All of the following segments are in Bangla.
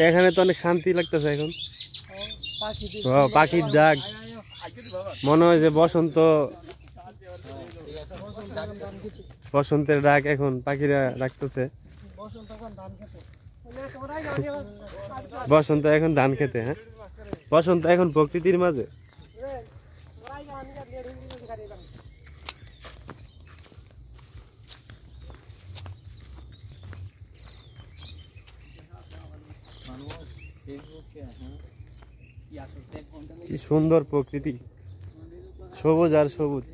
এখানে তো অনেক শান্তি লাগতেছে এখন। পাখির ডাক, মনে হয় যে বসন্তের ডাক এখন পাখিরা ডাকতেছে। বসন্ত এখন ধান খেতে, হ্যাঁ বসন্ত এখন প্রকৃতির মাঝে। কি সুন্দর প্রকৃতি, সবুজ আর সবুজ।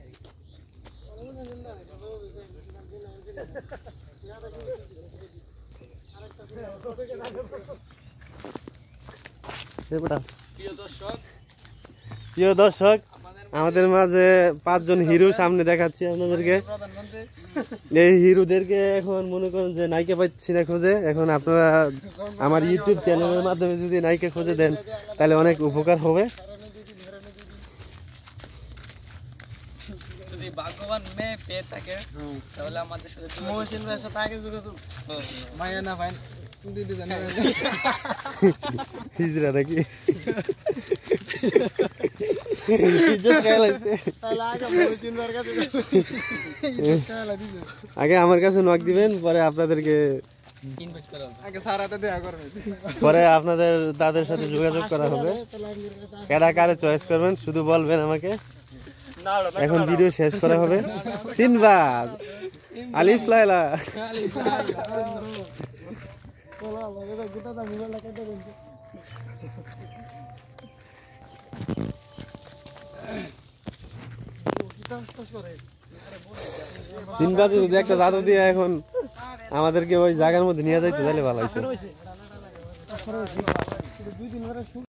প্রিয় দর্শক, আমাদের মাঝে 5 জন হিরো সামনে দেখাচ্ছি আপনাদেরকে। এই হিরোদেরকে এখন মনে করেন যে নায়িকা পাচ্ছি না খুঁজে। এখন আপনারা আমার ইউটিউব চ্যানেলের মাধ্যমে যদি নায়িকা খুঁজে দেন তাহলে অনেক উপকার হবে। যদি ভাগ্যবান মেয়ে পেয়ে থাকে তাহলে আমাদের সাথে মহসিন ভাইয়ের সাথে আগে যোগাযোগ। মায়া না ভাই দিদি জানে হিজরা নাকি ইজ্জত খাইলাইছে। তাহলে আগে মহসিন ভাইয়ের কাছে ইজ্জত খাইলা দিছে। আগে আমার কাছে নক দিবেন, পরে আপনাদেরকে ইনভাইট করা হবে। আগে সারাতে দেখা করবে, পরে আপনাদের তাদের সাথে যোগাযোগ করা হবে। কারা কারে চয়েস করবেন শুধু বলবেন আমাকে। এখন ভিডিও শেষ করা হবে। সিনবাদ, আলিফ লায়লা। সিনবাদ যদি একটা জাদু দিয়ে এখন আমাদেরকে ওই জায়গার মধ্যে নিয়ে যাইতে তাহলে ভালো হইতো।